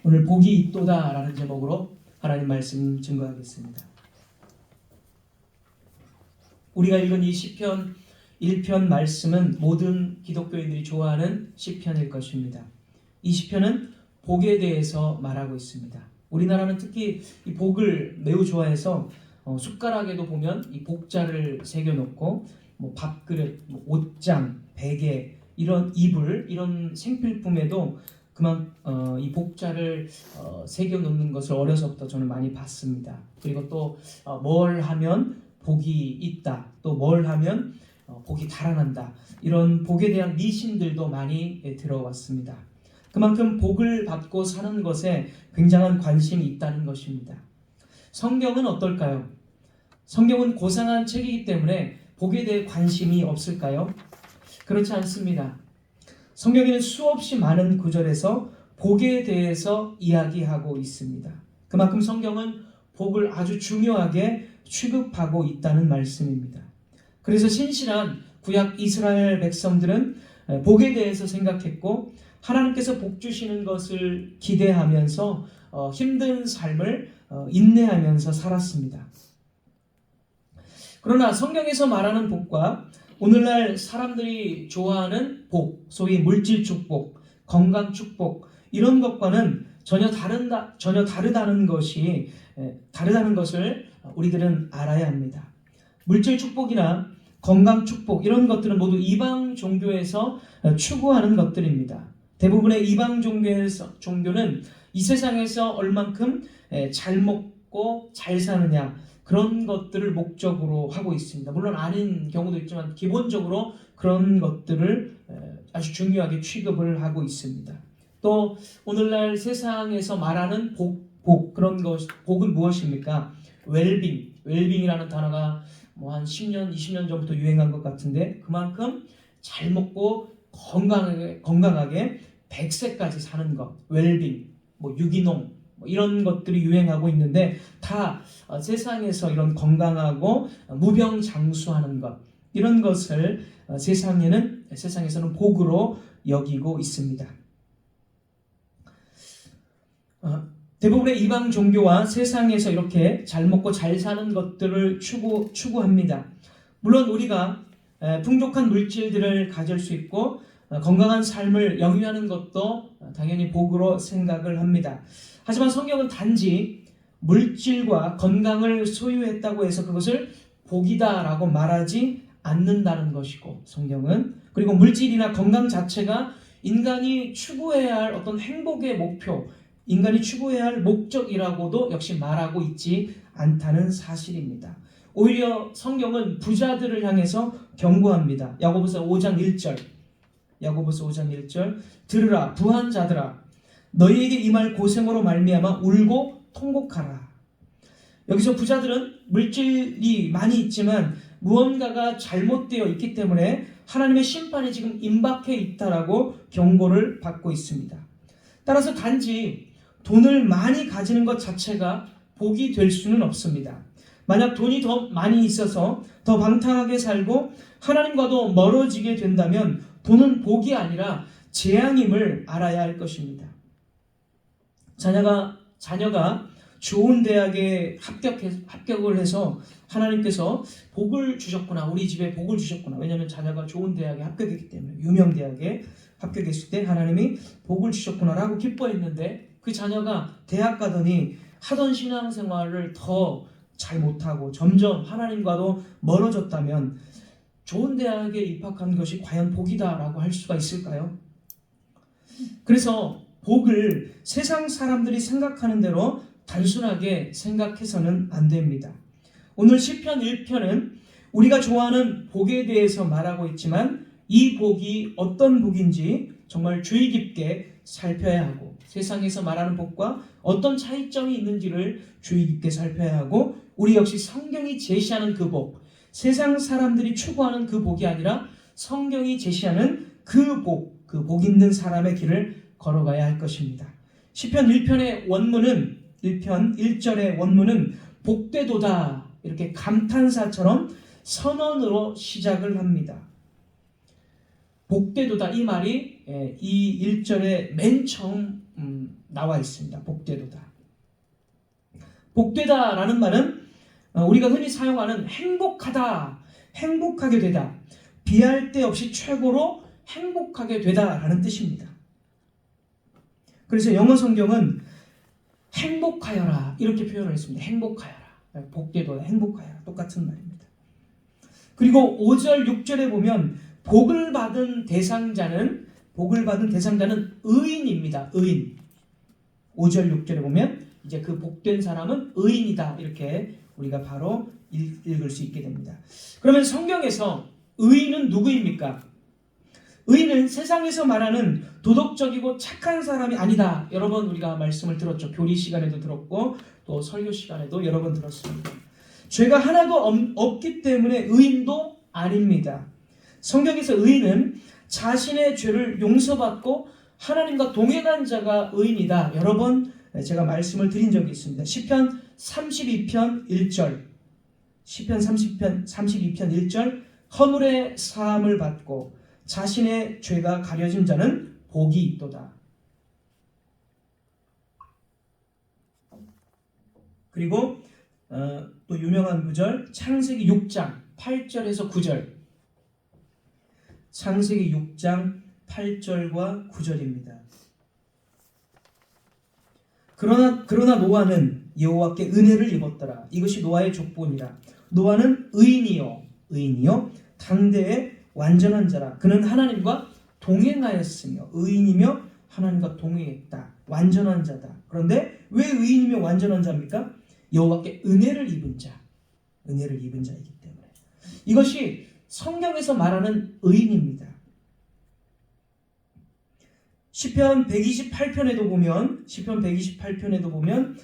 오늘 복이 있도다 라는 제목으로 하나님 말씀 증거하겠습니다. 우리가 읽은 이 시편 1편 말씀은 모든 기독교인들이 좋아하는 시편일 것입니다. 이 시편은 복에 대해서 말하고 있습니다. 우리나라는 특히 이 복을 매우 좋아해서 숟가락에도 보면 이 복자를 새겨놓고 밥그릇, 옷장, 베개, 이런 이불, 이런 생필품에도 이 복자를 새겨놓는 것을 어려서부터 저는 많이 봤습니다. 그리고 또 뭘 하면 복이 있다, 또 뭘 하면 복이 달아난다, 이런 복에 대한 미신들도 많이 들어왔습니다. 그만큼 복을 받고 사는 것에 굉장한 관심이 있다는 것입니다. 성경은 어떨까요? 성경은 고상한 책이기 때문에 복에 대해 관심이 없을까요? 그렇지 않습니다. 성경에는 수없이 많은 구절에서 복에 대해서 이야기하고 있습니다. 그만큼 성경은 복을 아주 중요하게 취급하고 있다는 말씀입니다. 그래서 신실한 구약 이스라엘 백성들은 복에 대해서 생각했고 하나님께서 복 주시는 것을 기대하면서 힘든 삶을 인내하면서 살았습니다. 그러나 성경에서 말하는 복과 오늘날 사람들이 좋아하는 복, 소위 물질 축복, 건강 축복, 이런 것과는 전혀 다르다는 것을 우리들은 알아야 합니다. 물질 축복이나 건강 축복, 이런 것들은 모두 이방 종교에서 추구하는 것들입니다. 대부분의 이방 종교는 이 세상에서 얼만큼 잘 먹고 잘 사느냐, 그런 것들을 목적으로 하고 있습니다. 물론 아닌 경우도 있지만 기본적으로 그런 것들을 아주 중요하게 취급을 하고 있습니다. 또 오늘날 세상에서 말하는 복은 무엇입니까? 웰빙이라는 단어가 한 10년, 20년 전부터 유행한 것 같은데, 그만큼 잘 먹고 건강하게 100세까지 사는 것, 웰빙, 유기농, 이런 것들이 유행하고 있는데, 다 세상에서 이런 건강하고 무병장수하는 것, 이런 것을 세상에서는 복으로 여기고 있습니다. 대부분의 이방 종교와 세상에서 이렇게 잘 먹고 잘 사는 것들을 추구합니다. 물론 우리가 풍족한 물질들을 가질 수 있고 건강한 삶을 영위하는 것도 당연히 복으로 생각을 합니다. 하지만 성경은 단지 물질과 건강을 소유했다고 해서 그것을 복이다라고 말하지 않는다는 것이고, 성경은 그리고 물질이나 건강 자체가 인간이 추구해야 할 어떤 행복의 목표, 인간이 추구해야 할 목적이라고도 역시 말하고 있지 않다는 사실입니다. 오히려 성경은 부자들을 향해서 경고합니다. 야고보서 5장 1절 들으라 부한 자들아, 너희에게 임할 고생으로 말미암아 울고 통곡하라. 여기서 부자들은 물질이 많이 있지만 무언가가 잘못되어 있기 때문에 하나님의 심판이 지금 임박해 있다라고 경고를 받고 있습니다. 따라서 단지 돈을 많이 가지는 것 자체가 복이 될 수는 없습니다. 만약 돈이 더 많이 있어서 더 방탕하게 살고 하나님과도 멀어지게 된다면 돈은 복이 아니라 재앙임을 알아야 할 것입니다. 자녀가 좋은 대학에 합격을 해서 하나님께서 복을 주셨구나, 우리 집에 복을 주셨구나. 왜냐하면 자녀가 좋은 대학에 합격했기 때문에, 유명 대학에 합격했을 때 하나님이 복을 주셨구나라고 기뻐했는데, 그 자녀가 대학 가더니 하던 신앙생활을 더 잘 못하고 점점 하나님과도 멀어졌다면 좋은 대학에 입학한 것이 과연 복이다라고 할 수가 있을까요? 그래서 복을 세상 사람들이 생각하는 대로 단순하게 생각해서는 안 됩니다. 오늘 시편 1편은 우리가 좋아하는 복에 대해서 말하고 있지만 이 복이 어떤 복인지 정말 주의 깊게 살펴야 하고, 세상에서 말하는 복과 어떤 차이점이 있는지를 주의 깊게 살펴야 하고, 우리 역시 성경이 제시하는 그 복, 세상 사람들이 추구하는 그 복이 아니라 성경이 제시하는 그 복 있는 사람의 길을 걸어가야 할 것입니다. 시편 1편의 원문은, 1편 1절의 원문은 복되도다, 이렇게 감탄사처럼 선언으로 시작을 합니다. 복되도다, 이 말이 이 1절의 맨 처음 나와 있습니다. 복되도다. 복되다라는 말은 우리가 흔히 사용하는 행복하다, 행복하게 되다, 비할 데 없이 최고로 행복하게 되다라는 뜻입니다. 그래서 영어 성경은 행복하여라 이렇게 표현을 했습니다. 행복하여라. 복되도다, 행복하여라. 똑같은 말입니다. 그리고 5절, 6절에 보면 복을 받은 대상자는 의인입니다. 의인. 5절, 6절에 보면 이제 그 복된 사람은 의인이다. 이렇게 우리가 바로 읽을 수 있게 됩니다. 그러면 성경에서 의인은 누구입니까? 의인은 세상에서 말하는 도덕적이고 착한 사람이 아니다. 여러 번 우리가 말씀을 들었죠. 교리 시간에도 들었고 또 설교 시간에도 여러 번 들었습니다. 죄가 하나도 없기 때문에 의인도 아닙니다. 성경에서 의인은 자신의 죄를 용서받고 하나님과 동행한 자가 의인이다. 여러 번 제가 말씀을 드린 적이 있습니다. 시편 32편 1절, 시편 32편 1절, 허물의 사함을 받고 자신의 죄가 가려진 자는 복이 있도다. 그리고 또 유명한 구절 창세기 6장 8절에서 9절, 창세기 6장 8절과 9절입니다. 그러나 노아는 여호와께 은혜를 입었더라. 이것이 노아의 족보니라. 노아는 의인이요 당대의 완전한 자라. 그는 하나님과 동행하였으며 의인이며 하나님과 동행했다. 완전한 자다. 그런데 왜 의인이며 완전한 자입니까? 여호와께 은혜를 입은 자이기 때문에. 이것이 성경에서 말하는 의인입니다. 시편 128편에도 보면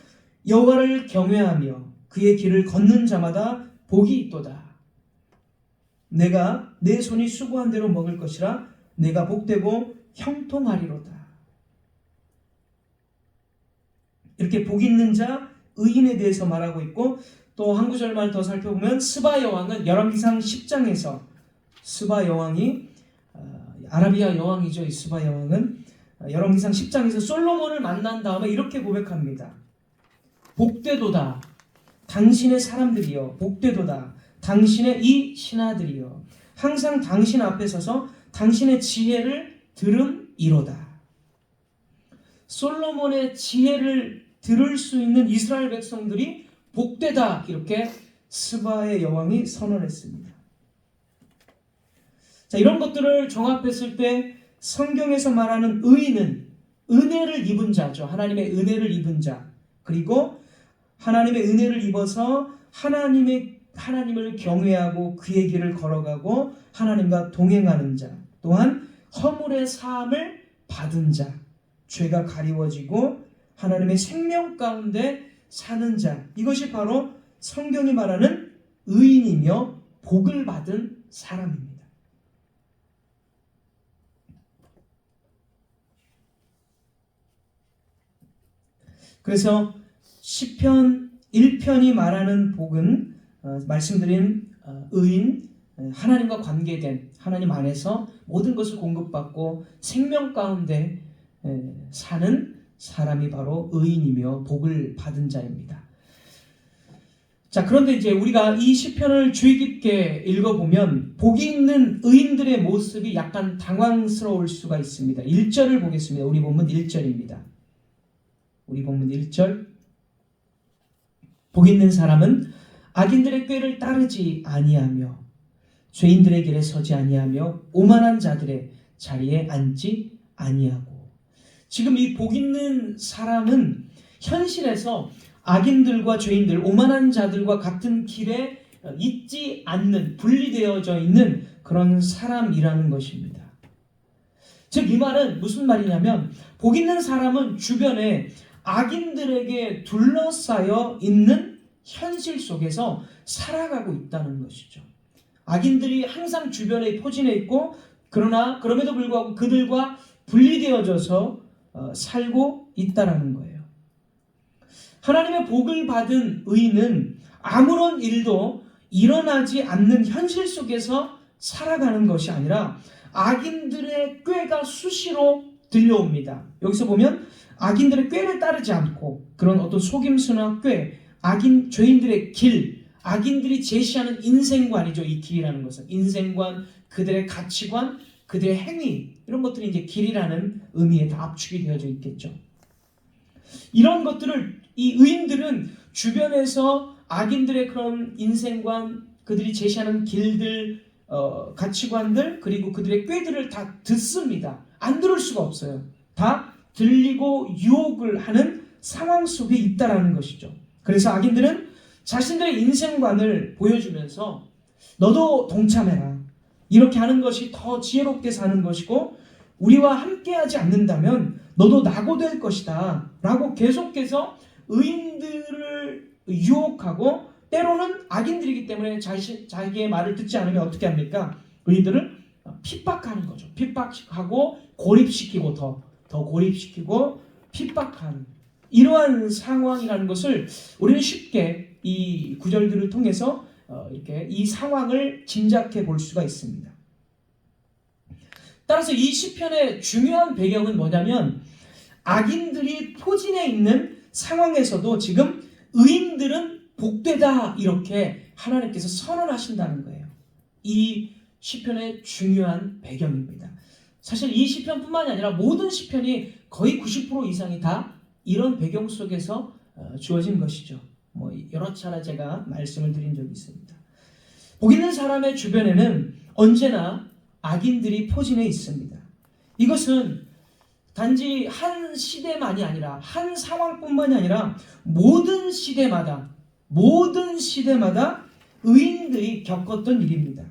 여호와를 경외하며 그의 길을 걷는 자마다 복이 있도다. 내가 내 손이 수고한 대로 먹을 것이라. 내가 복되고 형통하리로다. 이렇게 복 있는 자, 의인에 대해서 말하고 있고, 또 한 구절만 더 살펴보면 스바 여왕은 열왕기상 10장에서 스바 여왕이 아라비아 여왕이죠. 이 스바 여왕은 열왕기상 10장에서 솔로몬을 만난 다음에 이렇게 고백합니다. 복되도다 당신의 사람들이여, 복되도다 당신의 이 신하들이여, 항상 당신 앞에 서서 당신의 지혜를 들음이로다. 솔로몬의 지혜를 들을 수 있는 이스라엘 백성들이 복되다, 이렇게 스바의 여왕이 선언했습니다. 자, 이런 것들을 종합했을 때 성경에서 말하는 의인은 은혜를 입은 자죠. 하나님의 은혜를 입은 자. 그리고 하나님의 은혜를 입어서 하나님을 경외하고 그의 길을 걸어가고 하나님과 동행하는 자. 또한 허물의 사함을 받은 자. 죄가 가리워지고 하나님의 생명 가운데 사는 자. 이것이 바로 성경이 말하는 의인이며 복을 받은 사람입니다. 그래서 시편 1편이 말하는 복은 말씀드린 의인, 하나님과 관계된, 하나님 안에서 모든 것을 공급받고 생명 가운데 사는 사람이 바로 의인이며 복을 받은 자입니다. 자, 그런데 이제 우리가 이 시편을 주의 깊게 읽어보면 복이 있는 의인들의 모습이 약간 당황스러울 수가 있습니다. 1절을 보겠습니다. 우리 본문 1절입니다. 우리 본문 1절. 복 있는 사람은 악인들의 꾀를 따르지 아니하며 죄인들의 길에 서지 아니하며 오만한 자들의 자리에 앉지 아니하고. 지금 이 복 있는 사람은 현실에서 악인들과 죄인들, 오만한 자들과 같은 길에 있지 않는, 분리되어져 있는 그런 사람이라는 것입니다. 즉 이 말은 무슨 말이냐면 복 있는 사람은 주변에 악인들에게 둘러싸여 있는 현실 속에서 살아가고 있다는 것이죠. 악인들이 항상 주변에 포진해 있고 그럼에도 불구하고 그들과 분리되어져서 살고 있다는 거예요. 하나님의 복을 받은 의인은 아무런 일도 일어나지 않는 현실 속에서 살아가는 것이 아니라 악인들의 꾀가 수시로 들려옵니다. 여기서 보면 악인들의 꾀를 따르지 않고 그런 어떤 속임수나 꾀, 악인 죄인들의 길, 악인들이 제시하는 인생관이죠. 이 길이라는 것은 인생관, 그들의 가치관, 그들의 행위, 이런 것들이 이제 길이라는 의미에 다 압축이 되어져 있겠죠. 이런 것들을 이 의인들은 주변에서 악인들의 그런 인생관, 그들이 제시하는 길들, 가치관들, 그리고 그들의 꾀들을 다 듣습니다. 안 들을 수가 없어요. 다 들리고 유혹을 하는 상황 속에 있다라는 것이죠. 그래서 악인들은 자신들의 인생관을 보여주면서 너도 동참해라. 이렇게 하는 것이 더 지혜롭게 사는 것이고 우리와 함께하지 않는다면 너도 낙오될 것이다 라고 계속해서 의인들을 유혹하고 때로는 악인들이기 때문에 자기의 말을 듣지 않으면 어떻게 합니까? 의인들을 핍박하는 거죠. 핍박하고 고립시키고 더 고립시키고 핍박하는 이러한 상황이라는 것을 우리는 쉽게 이 구절들을 통해서 이렇게 이 상황을 짐작해 볼 수가 있습니다. 따라서 이 시편의 중요한 배경은 뭐냐면 악인들이 포진해 있는 상황에서도 지금 의인들은 복되다 이렇게 하나님께서 선언하신다는 거예요. 이 시편의 중요한 배경입니다. 사실 이 시편뿐만이 아니라 모든 시편이 거의 90% 이상이 다 이런 배경 속에서 주어진 것이죠. 여러 차례 제가 말씀을 드린 적이 있습니다. 복 있는 사람의 주변에는 언제나 악인들이 포진해 있습니다. 이것은 단지 한 시대만이 아니라 한 상황뿐만이 아니라 모든 시대마다 의인들이 겪었던 일입니다.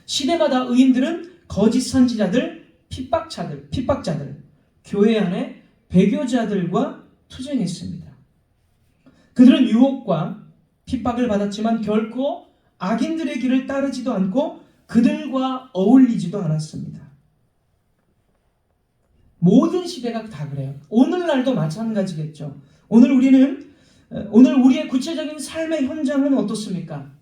시대마다 의인들은 거짓 선지자들, 핍박자들, 교회 안에 배교자들과 투쟁했습니다. 그들은 유혹과 핍박을 받았지만 결코 악인들의 길을 따르지도 않고 그들과 어울리지도 않았습니다. 모든 시대가 다 그래요. 오늘날도 마찬가지겠죠. 오늘 우리의 구체적인 삶의 현장은 어떻습니까?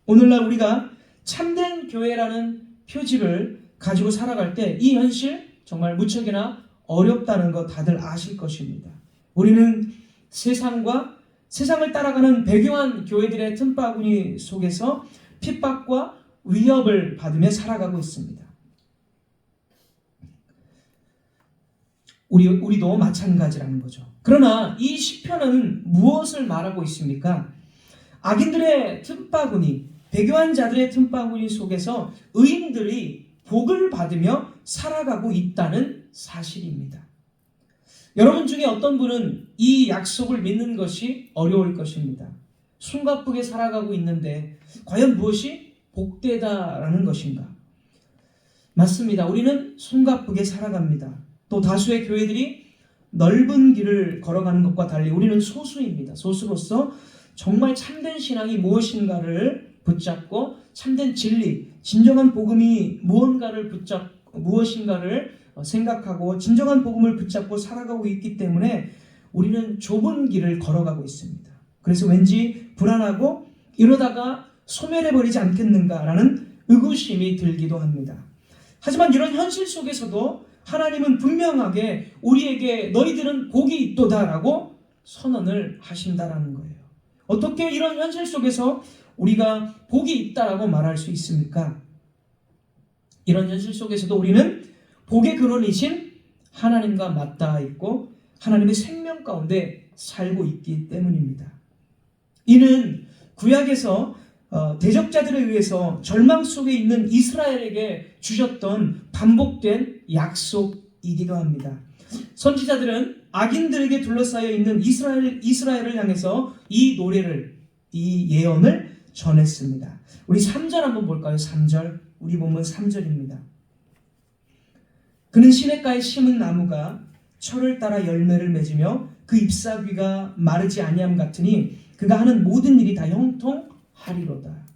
오늘날 우리가 참된 교회라는 표지를 가지고 살아갈 때 이 현실 정말 무척이나 어렵다는 거 다들 아실 것입니다. 우리는 세상을 따라가는 배교한 교회들의 틈바구니 속에서 핍박과 위협을 받으며 살아가고 있습니다. 우리도 마찬가지라는 거죠. 그러나 이 시편은 무엇을 말하고 있습니까? 악인들의 틈바구니, 배교한 자들의 틈바구니 속에서 의인들이 복을 받으며 살아가고 있다는 사실입니다. 여러분 중에 어떤 분은 이 약속을 믿는 것이 어려울 것입니다. 숨가쁘게 살아가고 있는데 과연 무엇이 복되다라는 것인가? 맞습니다. 우리는 숨가쁘게 살아갑니다. 또 다수의 교회들이 넓은 길을 걸어가는 것과 달리 우리는 소수입니다. 소수로서 정말 참된 신앙이 무엇인가를 붙잡고 참된 진리, 진정한 복음이 무엇인가를 생각하고 진정한 복음을 붙잡고 살아가고 있기 때문에 우리는 좁은 길을 걸어가고 있습니다. 그래서 왠지 불안하고 이러다가 소멸해버리지 않겠는가라는 의구심이 들기도 합니다. 하지만 이런 현실 속에서도 하나님은 분명하게 우리에게 너희들은 복이 있도다라고 선언을 하신다라는 거예요. 어떻게 이런 현실 속에서 우리가 복이 있다라고 말할 수 있습니까? 이런 현실 속에서도 우리는 복의 근원이신 하나님과 맞닿아 있고 하나님의 생명 가운데 살고 있기 때문입니다. 이는 구약에서 대적자들에 의해서 절망 속에 있는 이스라엘에게 주셨던 반복된 약속이기도 합니다. 선지자들은 악인들에게 둘러싸여 있는 이스라엘을 향해서 이 예언을 전했습니다. 우리 3절 한번 볼까요? 3절. 우리 본문 3절입니다. 그는 시냇가에 심은 나무가 철을 따라 열매를 맺으며 그 잎사귀가 마르지 아니함 같으니 그가 하는 모든 일이 다 형통하리로다.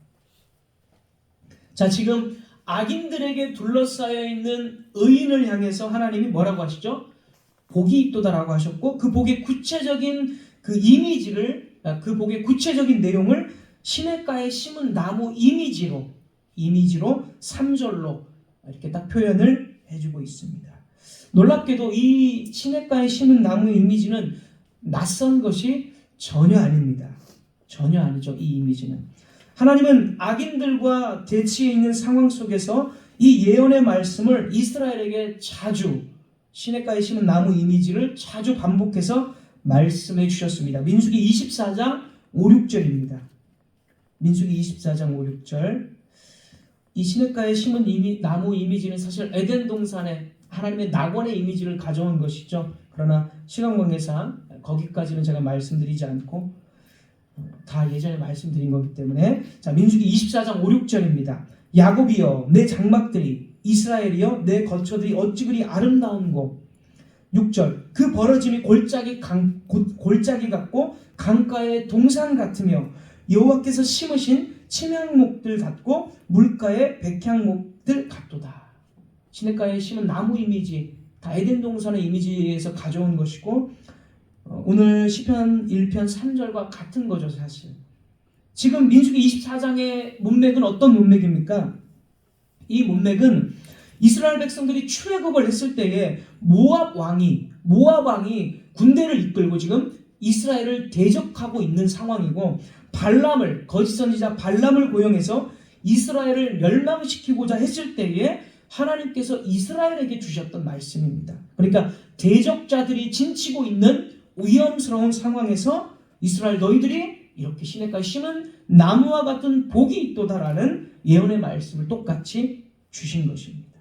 자, 지금 악인들에게 둘러싸여 있는 의인을 향해서 하나님이 뭐라고 하시죠? 복이 있도다라고 하셨고 그 복의 구체적인 그 이미지를, 그 복의 구체적인 내용을 시냇가에 심은 나무 이미지로 3절로 이렇게 딱 표현을 해주고 있습니다. 놀랍게도 이 시냇가에 심은 나무의 이미지는 낯선 것이 전혀 아닙니다. 전혀 아니죠. 이 이미지는. 하나님은 악인들과 대치해 있는 상황 속에서 이 예언의 말씀을 이스라엘에게 자주 시냇가에 심은 나무 이미지를 자주 반복해서 말씀해 주셨습니다. 민수기 24장 5, 6절입니다. 민수기 24장 5, 6절. 이 시냇가에 심은 나무 이미지는 사실 에덴 동산의 하나님의 낙원의 이미지를 가져온 것이죠. 그러나 시간 관계상 거기까지는 제가 말씀드리지 않고 다 예전에 말씀드린 거기 때문에 자 민수기 24장 5, 6절입니다. 야곱이여 내 장막들이 이스라엘이여 내 거처들이 어찌 그리 아름다운고. 6절 그 벌어짐이 골짜기 같고 강가의 동산 같으며 여호와께서 심으신 침향목들 같고 물가의 백향목들 같도다. 시냇가에 심은 나무 이미지 다 에덴 동산의 이미지에서 가져온 것이고 오늘 시편 1편 3절과 같은 거죠. 사실 지금 민수기 24장의 문맥은 어떤 문맥입니까? 이 문맥은 이스라엘 백성들이 출애굽을 했을 때에 모압 왕이 군대를 이끌고 지금 이스라엘을 대적하고 있는 상황이고 발람을 거짓 선지자 발람을 고용해서 이스라엘을 멸망시키고자 했을 때에 하나님께서 이스라엘에게 주셨던 말씀입니다. 그러니까 대적자들이 진치고 있는 위험스러운 상황에서 이스라엘 너희들이 이렇게 시냇가에 심은 나무와 같은 복이 있도다라는 예언의 말씀을 똑같이 주신 것입니다.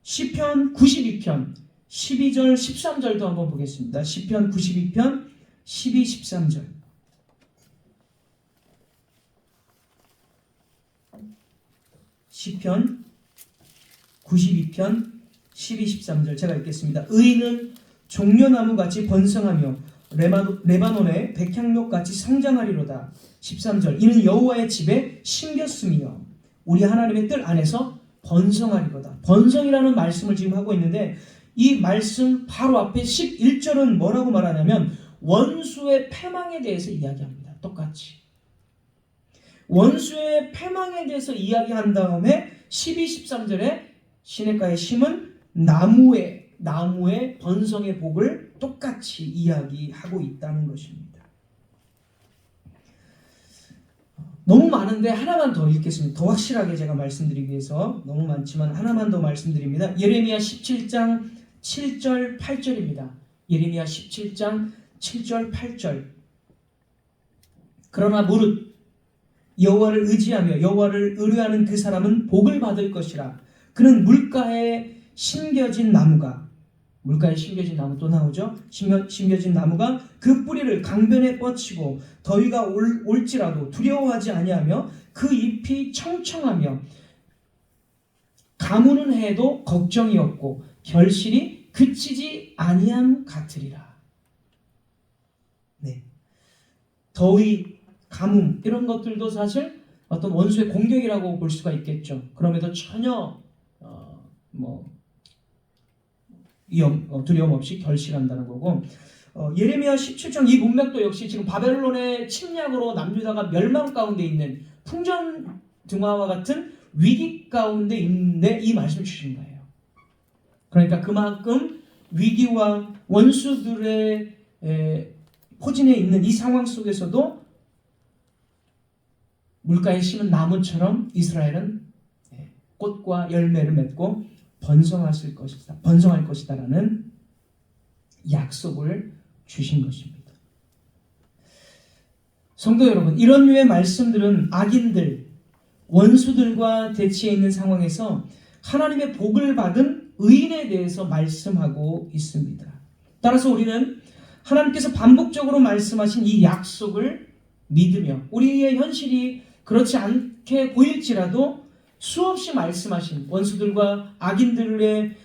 시편 92편 12절 13절도 한번 보겠습니다. 시편 92편 12, 13절. 시편 92편 12, 13절 제가 읽겠습니다. 의인은 종려나무같이 번성하며 레바논의 백향목같이 성장하리로다. 13절 이는 여호와의 집에 심겼으며 우리 하나님의 뜰 안에서 번성하리로다. 번성이라는 말씀을 지금 하고 있는데 이 말씀 바로 앞에 11절은 뭐라고 말하냐면 원수의 패망에 대해서 이야기합니다. 똑같이 원수의 패망에 대해서 이야기한 다음에 12, 13절에 시냇가에 심은 나무의 번성의 복을 똑같이 이야기하고 있다는 것입니다. 너무 많은데 하나만 더 읽겠습니다. 더 확실하게 제가 말씀드리기 위해서 너무 많지만 하나만 더 말씀드립니다. 예레미야 17장 7절 8절입니다. 예레미야 17장 7절 8절. 그러나 무릇 여호와를 의지하며 여호와를 의뢰하는 그 사람은 복을 받을 것이라. 그는 물가에 심겨진 나무 또 나오죠. 심겨진 나무가 그 뿌리를 강변에 뻗치고 더위가 올지라도 두려워하지 아니하며 그 잎이 청청하며 가무는 해도 걱정이 없고 결실이 그치지 아니함 같으리라. 네, 더위, 가뭄 이런 것들도 사실 어떤 원수의 공격이라고 볼 수가 있겠죠. 그럼에도 전혀 두려움 없이 결실한다는 거고 예레미야 17장 이 문맥도 역시 지금 바벨론의 침략으로 남유다가 멸망 가운데 있는 풍전등화와 같은 위기 가운데 있는데 이 말씀을 주신 거예요. 그러니까 그만큼 위기와 원수들의 포진해 있는 이 상황 속에서도 물가에 심은 나무처럼 이스라엘은 꽃과 열매를 맺고 번성할 것이다라는 약속을 주신 것입니다. 성도 여러분, 이런 류의 말씀들은 악인들, 원수들과 대치해 있는 상황에서 하나님의 복을 받은 의인에 대해서 말씀하고 있습니다. 따라서 우리는 하나님께서 반복적으로 말씀하신 이 약속을 믿으며 우리의 현실이 그렇지 않게 보일지라도 수없이 말씀하신 원수들과 악인들의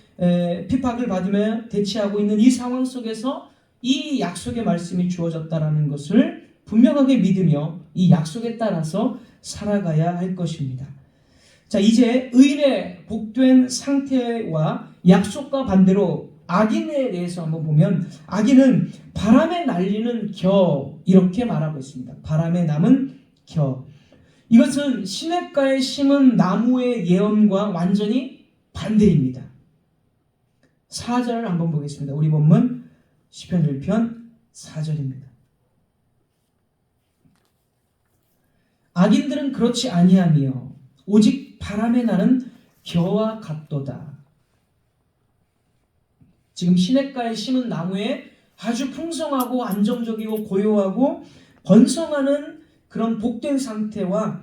핍박을 받으며 대치하고 있는 이 상황 속에서 이 약속의 말씀이 주어졌다라는 것을 분명하게 믿으며 이 약속에 따라서 살아가야 할 것입니다. 자, 이제 의인의 복된 상태와 약속과 반대로 악인에 대해서 한번 보면 악인은 바람에 날리는 겨 이렇게 말하고 있습니다. 바람에 남은 겨. 이것은 시냇가에 심은 나무의 예언과 완전히 반대입니다. 4절을 한번 보겠습니다. 우리 본문 시편 1편 4절입니다. 악인들은 그렇지 아니하며 오직 바람에 나는 겨와 같도다. 지금 시냇가에 심은 나무에 아주 풍성하고 안정적이고 고요하고 번성하는 그런 복된 상태와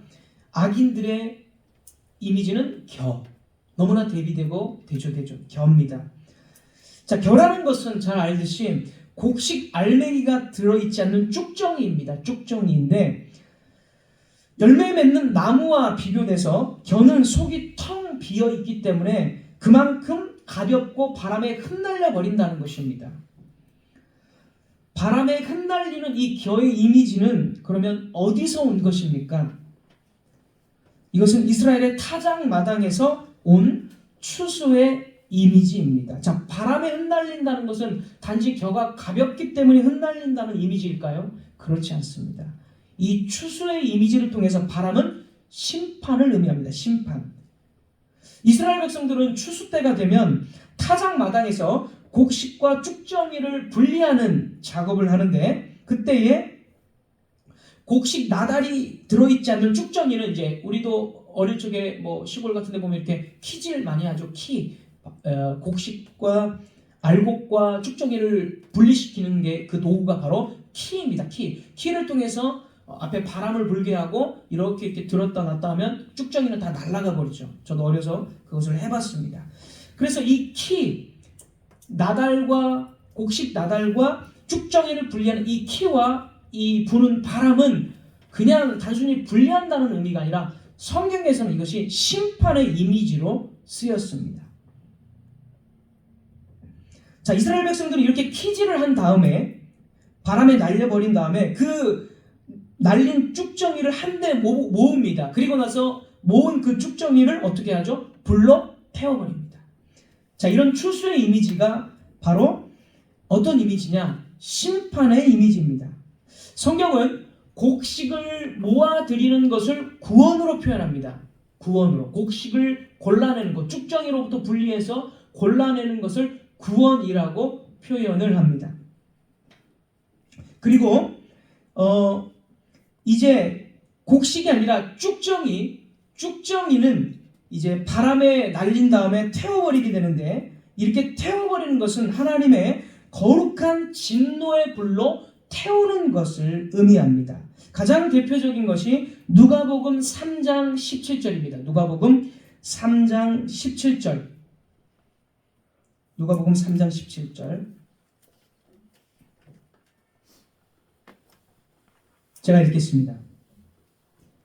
악인들의 이미지는 겨. 너무나 대비되고 대조되죠. 겨입니다. 자, 겨라는 것은 잘 알듯이 곡식 알맹이가 들어있지 않는 쭉정이입니다. 쭉정이인데 열매 맺는 나무와 비교돼서 겨는 속이 텅 비어 있기 때문에 그만큼 가볍고 바람에 흩날려 버린다는 것입니다. 바람에 흩날리는 이 겨의 이미지는 그러면 어디서 온 것입니까? 이것은 이스라엘의 타작 마당에서 온 추수의 이미지입니다. 자, 바람에 흩날린다는 것은 단지 겨가 가볍기 때문에 흩날린다는 이미지일까요? 그렇지 않습니다. 이 추수의 이미지를 통해서 바람은 심판을 의미합니다. 심판. 이스라엘 백성들은 추수 때가 되면 타작 마당에서 곡식과 쭉정이를 분리하는 작업을 하는데 그때에 곡식 나달이 들어있지 않는 쭉정이는 이제 우리도 어릴 적에 뭐 시골 같은 데 보면 이렇게 키질 많이 하죠. 곡식과 알곡과 쭉정이를 분리시키는 게 그 도구가 바로 키입니다. 키를 통해서 앞에 바람을 불게 하고 이렇게 들었다 놨다 하면 쭉정이는 다 날아가 버리죠. 저도 어려서 그것을 해봤습니다. 그래서 이 나달과 곡식 나달과 쭉정이를 분리하는 이 키와 이 부는 바람은 그냥 단순히 분리한다는 의미가 아니라 성경에서는 이것이 심판의 이미지로 쓰였습니다. 자, 이스라엘 백성들이 이렇게 키질을 한 다음에 바람에 날려버린 다음에 그 날린 쭉정이를 한데 모읍니다. 그리고 나서 모은 그 쭉정이를 어떻게 하죠? 불로 태워버립니다. 자, 이런 추수의 이미지가 바로 어떤 이미지냐? 심판의 이미지입니다. 성경은 곡식을 모아들이는 것을 구원으로 표현합니다. 구원으로. 곡식을 골라내는 것, 쭉정이로부터 분리해서 골라내는 것을 구원이라고 표현을 합니다. 그리고 이제 곡식이 아니라 쭉정이는 이제 바람에 날린 다음에 태워버리게 되는데 이렇게 태워버리는 것은 하나님의 거룩한 진노의 불로 태우는 것을 의미합니다. 가장 대표적인 것이 누가복음 3장 17절입니다. 누가복음 3장 17절. 누가복음 3장 17절. 제가 읽겠습니다.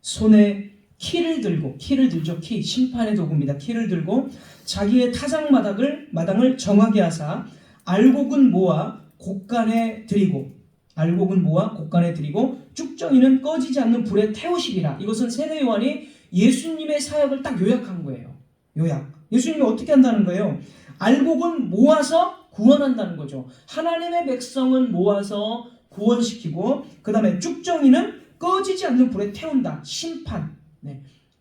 손에 키를 들죠. 심판의 도구입니다. 키를 들고 자기의 타작 마당을 정하게 하사 알곡은 모아 곡간에 드리고 쭉정이는 꺼지지 않는 불에 태우시리라. 이것은 세례 요한이 예수님의 사역을 딱 요약한 거예요. 예수님이 어떻게 한다는 거예요? 알곡은 모아서 구원한다는 거죠. 하나님의 백성은 모아서 구원시키고 그 다음에 쭉정이는 꺼지지 않는 불에 태운다. 심판.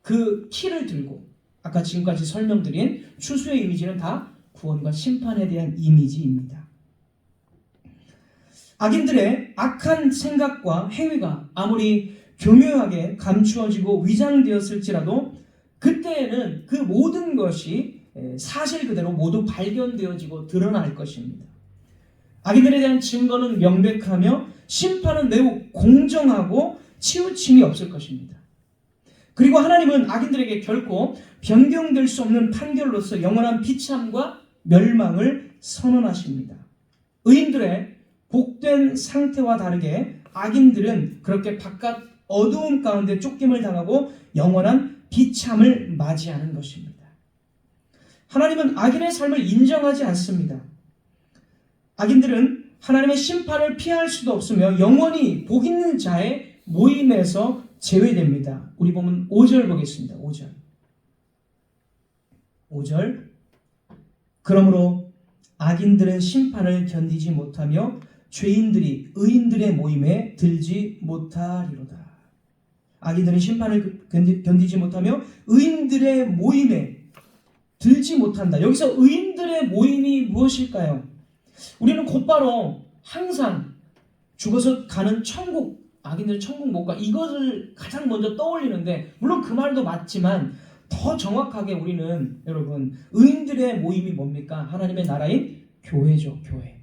그 키를 들고 아까 지금까지 설명드린 추수의 이미지는 다 구원과 심판에 대한 이미지입니다. 악인들의 악한 생각과 행위가 아무리 교묘하게 감추어지고 위장되었을지라도 그때에는 그 모든 것이 사실 그대로 모두 발견되어지고 드러날 것입니다. 악인들에 대한 증거는 명백하며 심판은 매우 공정하고 치우침이 없을 것입니다. 그리고 하나님은 악인들에게 결코 변경될 수 없는 판결로서 영원한 비참과 멸망을 선언하십니다. 의인들의 복된 상태와 다르게 악인들은 그렇게 바깥 어두움 가운데 쫓김을 당하고 영원한 비참을 맞이하는 것입니다. 하나님은 악인의 삶을 인정하지 않습니다. 악인들은 하나님의 심판을 피할 수도 없으며 영원히 복 있는 자의 모임에서 제외됩니다. 우리 보면 5절 보겠습니다. 5절. 그러므로 악인들은 심판을 견디지 못하며 죄인들이 의인들의 모임에 들지 못하리로다. 악인들은 심판을 견디지 못하며 의인들의 모임에 들지 못한다. 여기서 의인들의 모임이 무엇일까요? 우리는 곧바로 항상 죽어서 가는 천국, 악인들 천국 못 가, 이것을 가장 먼저 떠올리는데, 물론 그 말도 맞지만 더 정확하게 우리는 여러분 의인들의 모임이 뭡니까? 하나님의 나라인 교회죠. 교회.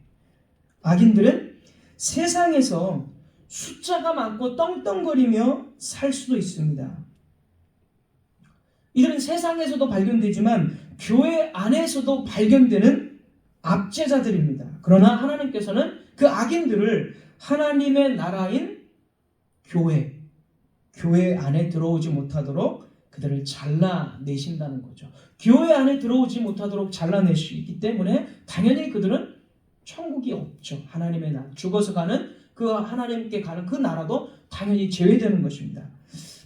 악인들은 세상에서 숫자가 많고 떵떵거리며 살 수도 있습니다. 이들은 세상에서도 발견되지만 교회 안에서도 발견되는 압제자들입니다. 그러나 하나님께서는 그 악인들을 하나님의 나라인 교회 안에 들어오지 못하도록 그들을 잘라내신다는 거죠. 교회 안에 들어오지 못하도록 잘라내시기 때문에 당연히 그들은 천국이 없죠. 하나님의 나라, 죽어서 가는 그 하나님께 가는 그 나라도 당연히 제외되는 것입니다.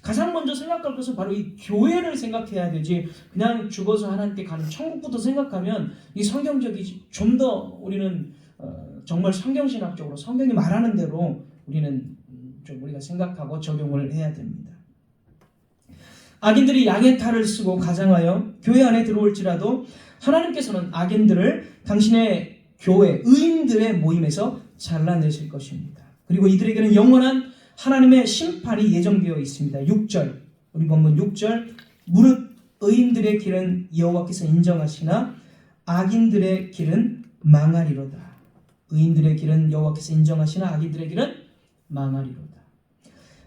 가장 먼저 생각할 것은 바로 이 교회를 생각해야 되지, 그냥 죽어서 하나님께 가는 천국부터 생각하면 이 성경적이지, 좀 더 우리는 정말 성경신학적으로 성경이 말하는 대로 우리는 좀 우리가 생각하고 적용을 해야 됩니다. 악인들이 양의 탈을 쓰고 가장하여 교회 안에 들어올지라도 하나님께서는 악인들을 당신의 교회, 의인들의 모임에서 잘라내실 것입니다. 그리고 이들에게는 영원한 하나님의 심판이 예정되어 있습니다. 6절, 우리 본문 6절, 무릇 의인들의 길은 여호와께서 인정하시나 악인들의 길은 망하리로다. 의인들의 길은 여호와께서 인정하시나 악인들의 길은 망하리로다.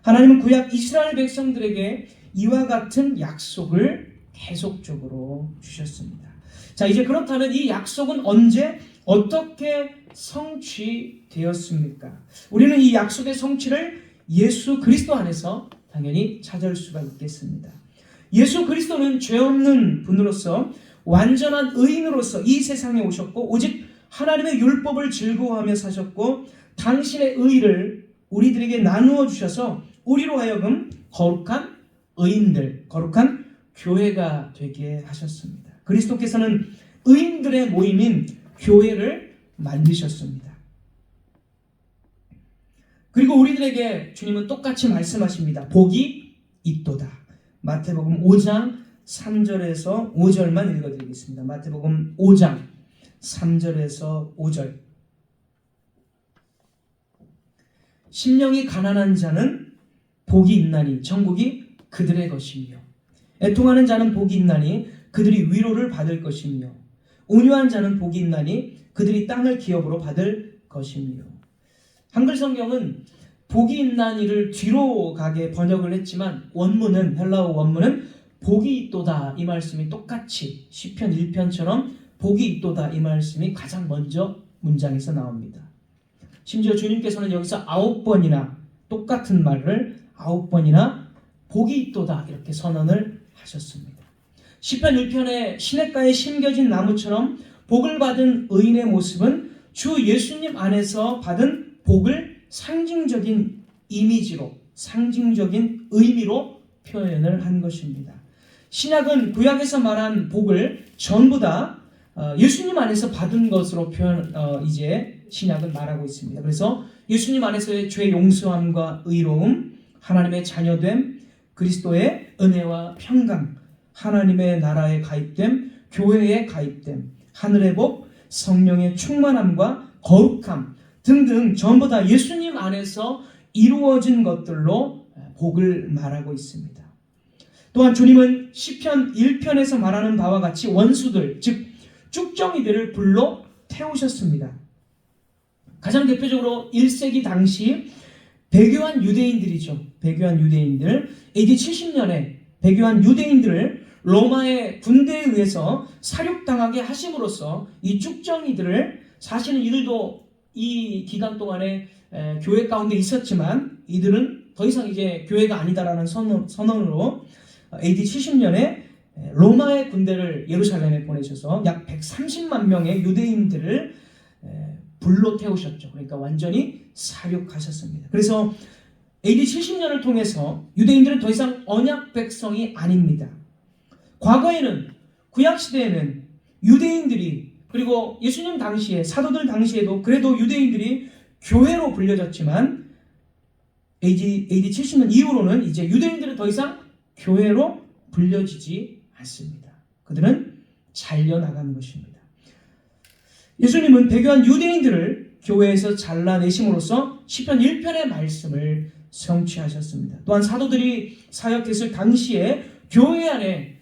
하나님은 구약 이스라엘 백성들에게 이와 같은 약속을 계속적으로 주셨습니다. 자, 이제 그렇다면 이 약속은 언제 어떻게 성취되었습니까? 우리는 이 약속의 성취를 예수 그리스도 안에서 당연히 찾을 수가 있겠습니다. 예수 그리스도는 죄 없는 분으로서 완전한 의인으로서 이 세상에 오셨고 오직 하나님의 율법을 즐거워하며 사셨고 당신의 의를 우리들에게 나누어 주셔서 우리로 하여금 거룩한 의인들, 거룩한 교회가 되게 하셨습니다. 그리스도께서는 의인들의 모임인 교회를 만드셨습니다. 그리고 우리들에게 주님은 똑같이 말씀하십니다. 복이 있도다. 마태복음 5장 3절에서 5절만 읽어드리겠습니다. 마태복음 5장 3절에서 5절. 심령이 가난한 자는 복이 있나니 천국이 그들의 것이며 애통하는 자는 복이 있나니 그들이 위로를 받을 것이며 온유한 자는 복이 있나니 그들이 땅을 기업으로 받을 것이며. 한글 성경은 복이 있나니를 뒤로 가게 번역을 했지만 원문은, 헬라어 원문은 복이 있도다 이 말씀이 똑같이 시편 1편처럼 복이 있도다 이 말씀이 가장 먼저 문장에서 나옵니다. 심지어 주님께서는 여기서 9번이나 똑같은 말을 9번이나 복이 있도다 이렇게 선언을 하셨습니다. 시편 1편의 시냇가에 심겨진 나무처럼 복을 받은 의인의 모습은 주 예수님 안에서 받은 복을 상징적인 이미지로, 상징적인 의미로 표현을 한 것입니다. 신약은 구약에서 말한 복을 전부 다 예수님 안에서 받은 것으로 이제 신약은 말하고 있습니다. 그래서 예수님 안에서의 죄 용서함과 의로움, 하나님의 자녀됨, 그리스도의 은혜와 평강, 하나님의 나라에 가입됨, 교회에 가입됨, 하늘의 복, 성령의 충만함과 거룩함 등등 전부 다 예수님 안에서 이루어진 것들로 복을 말하고 있습니다. 또한 주님은 시편 1편에서 말하는 바와 같이 원수들, 즉 쭉정이들을 불러 태우셨습니다. 가장 대표적으로 1세기 당시 배교한 유대인들이죠. 배교한 유대인들, AD 70년에 배교한 유대인들을 로마의 군대에 의해서 사륙당하게 하심으로써 이 쭉정이들을, 사실은 이들도 이 기간 동안에 교회 가운데 있었지만 이들은 더 이상 이제 교회가 아니다라는 선언으로 AD 70년에 로마의 군대를 예루살렘에 보내셔서 약 130만 명의 유대인들을 불로 태우셨죠. 그러니까 완전히 사륙하셨습니다. 그래서 AD 70년을 통해서 유대인들은 더 이상 언약 백성이 아닙니다. 과거에는, 구약시대에는 유대인들이, 그리고 예수님 당시에, 사도들 당시에도 그래도 유대인들이 교회로 불려졌지만 AD 70년 이후로는 이제 유대인들은 더 이상 교회로 불려지지 않습니다. 그들은 잘려나가는 것입니다. 예수님은 배교한 유대인들을 교회에서 잘라내심으로써 시편 1편의 말씀을 성취하셨습니다. 또한 사도들이 사역했을 당시에 교회 안에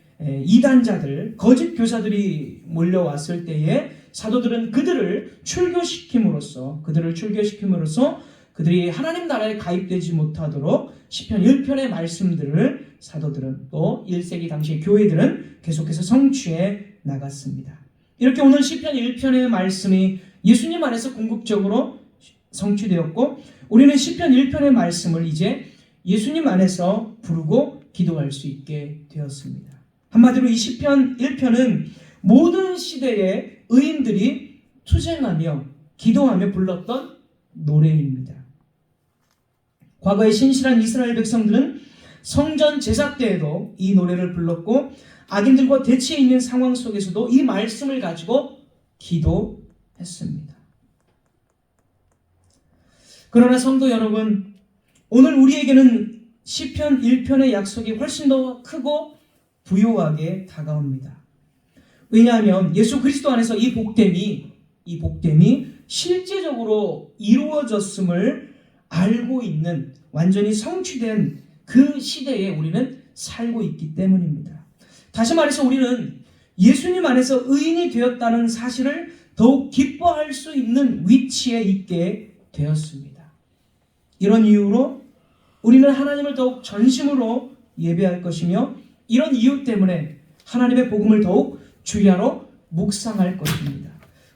이단자들, 거짓 교사들이 몰려왔을 때에 사도들은 그들을 출교시킴으로써 그들이 하나님 나라에 가입되지 못하도록 시편 1편의 말씀들을 사도들은 또 1세기 당시의 교회들은 계속해서 성취해 나갔습니다. 이렇게 오늘 시편 1편의 말씀이 예수님 안에서 궁극적으로 성취되었고, 우리는 시편 1편의 말씀을 이제 예수님 안에서 부르고 기도할 수 있게 되었습니다. 한마디로 이 시편 1편은 모든 시대의 의인들이 투쟁하며 기도하며 불렀던 노래입니다. 과거의 신실한 이스라엘 백성들은 성전 제사 때에도 이 노래를 불렀고, 악인들과 대치해 있는 상황 속에서도 이 말씀을 가지고 기도했습니다. 그러나 성도 여러분, 오늘 우리에게는 시편 1편의 약속이 훨씬 더 크고 부요하게 다가옵니다. 왜냐하면 예수 그리스도 안에서 이 복됨이 실제적으로 이루어졌음을 알고 있는, 완전히 성취된 그 시대에 우리는 살고 있기 때문입니다. 다시 말해서 우리는 예수님 안에서 의인이 되었다는 사실을 더욱 기뻐할 수 있는 위치에 있게 되었습니다. 이런 이유로 우리는 하나님을 더욱 전심으로 예배할 것이며, 이런 이유 때문에 하나님의 복음을 더욱 주야로 묵상할 것입니다.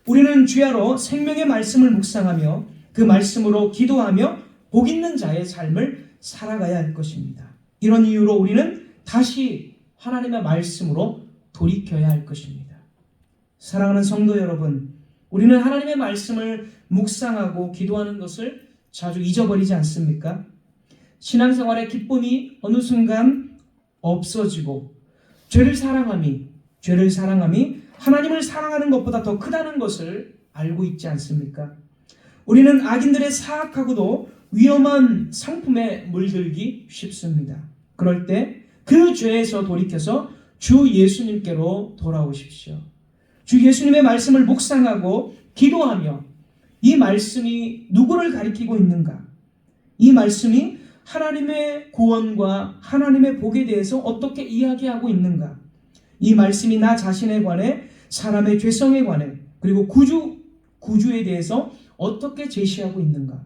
우리는 주야로 생명의 말씀을 묵상하며 그 말씀으로 기도하며 복 있는 자의 삶을 살아가야 할 것입니다. 이런 이유로 우리는 다시 하나님의 말씀으로 돌이켜야 할 것입니다. 사랑하는 성도 여러분, 우리는 하나님의 말씀을 묵상하고 기도하는 것을 자주 잊어버리지 않습니까? 신앙생활의 기쁨이 어느 순간 없어지고 죄를 사랑함이 하나님을 사랑하는 것보다 더 크다는 것을 알고 있지 않습니까? 우리는 악인들의 사악하고도 위험한 상품에 물들기 쉽습니다. 그럴 때 그 죄에서 돌이켜서 주 예수님께로 돌아오십시오. 주 예수님의 말씀을 묵상하고 기도하며 이 말씀이 누구를 가리키고 있는가? 이 말씀이 하나님의 구원과 하나님의 복에 대해서 어떻게 이야기하고 있는가? 이 말씀이 나 자신에 관해, 사람의 죄성에 관해, 그리고 구주에 대해서 어떻게 제시하고 있는가?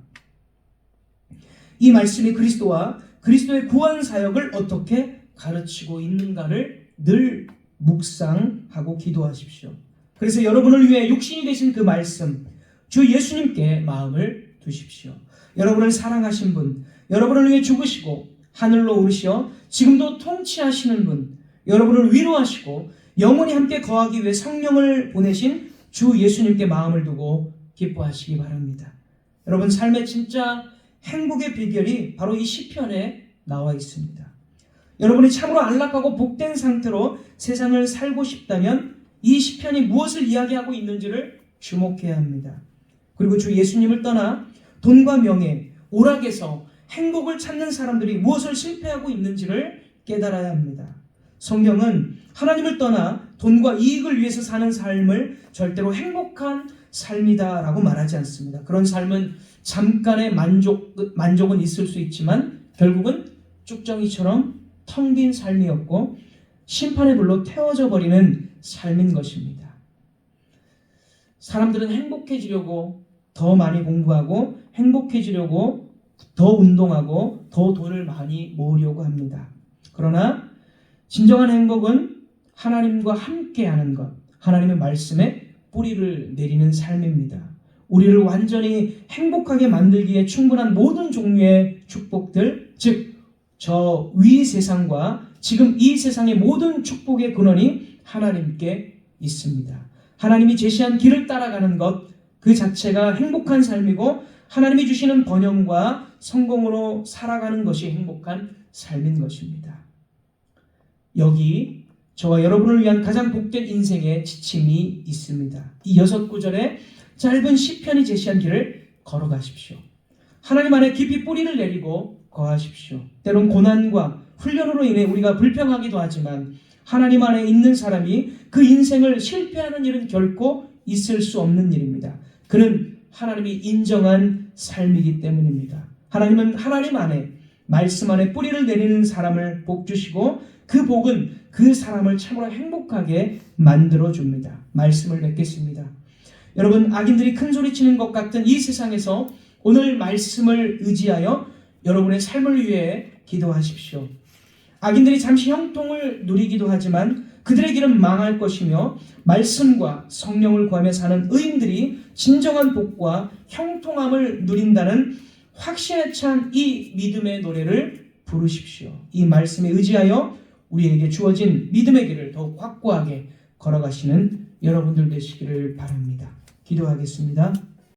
이 말씀이 그리스도와 그리스도의 구원 사역을 어떻게 가르치고 있는가를 늘 묵상하고 기도하십시오. 그래서 여러분을 위해 육신이 되신 그 말씀, 주 예수님께 마음을 두십시오. 여러분을 사랑하신 분, 여러분을 위해 죽으시고 하늘로 오르시어 지금도 통치하시는 분, 여러분을 위로하시고 영원히 함께 거하기 위해 성령을 보내신 주 예수님께 마음을 두고 기뻐하시기 바랍니다. 여러분, 삶의 진짜 행복의 비결이 바로 이 시편에 나와 있습니다. 여러분이 참으로 안락하고 복된 상태로 세상을 살고 싶다면 이 시편이 무엇을 이야기하고 있는지를 주목해야 합니다. 그리고 주 예수님을 떠나 돈과 명예, 오락에서 행복을 찾는 사람들이 무엇을 실패하고 있는지를 깨달아야 합니다. 성경은 하나님을 떠나 돈과 이익을 위해서 사는 삶을 절대로 행복한 삶이다라고 말하지 않습니다. 그런 삶은 잠깐의 만족은 있을 수 있지만 결국은 쭉정이처럼 텅 빈 삶이었고 심판의 불로 태워져 버리는 삶인 것입니다. 사람들은 행복해지려고 더 많이 공부하고 행복해지려고 더 운동하고 더 돈을 많이 모으려고 합니다. 그러나 진정한 행복은 하나님과 함께하는 것, 하나님의 말씀에 뿌리를 내리는 삶입니다. 우리를 완전히 행복하게 만들기에 충분한 모든 종류의 축복들, 즉 저 위 세상과 지금 이 세상의 모든 축복의 근원이 하나님께 있습니다. 하나님이 제시한 길을 따라가는 것, 그 자체가 행복한 삶이고 하나님이 주시는 번영과 성공으로 살아가는 것이 행복한 삶인 것입니다. 여기 저와 여러분을 위한 가장 복된 인생의 지침이 있습니다. 이 6구절의 짧은 시편이 제시한 길을 걸어가십시오. 하나님 안에 깊이 뿌리를 내리고 거하십시오. 때론 고난과 훈련으로 인해 우리가 불평하기도 하지만 하나님 안에 있는 사람이 그 인생을 실패하는 일은 결코 있을 수 없는 일입니다. 그는 하나님이 인정한 삶이기 때문입니다. 하나님은 하나님 안에 말씀 안에 뿌리를 내리는 사람을 복 주시고 그 복은 그 사람을 참으로 행복하게 만들어 줍니다. 말씀을 맺겠습니다. 여러분, 악인들이 큰 소리치는 것 같은 이 세상에서 오늘 말씀을 의지하여 여러분의 삶을 위해 기도하십시오. 악인들이 잠시 형통을 누리기도 하지만 그들의 길은 망할 것이며 말씀과 성령을 구하며 사는 의인들이 진정한 복과 형통함을 누린다는 확신에 찬 이 믿음의 노래를 부르십시오. 이 말씀에 의지하여 우리에게 주어진 믿음의 길을 더욱 확고하게 걸어가시는 여러분들 되시기를 바랍니다. 기도하겠습니다.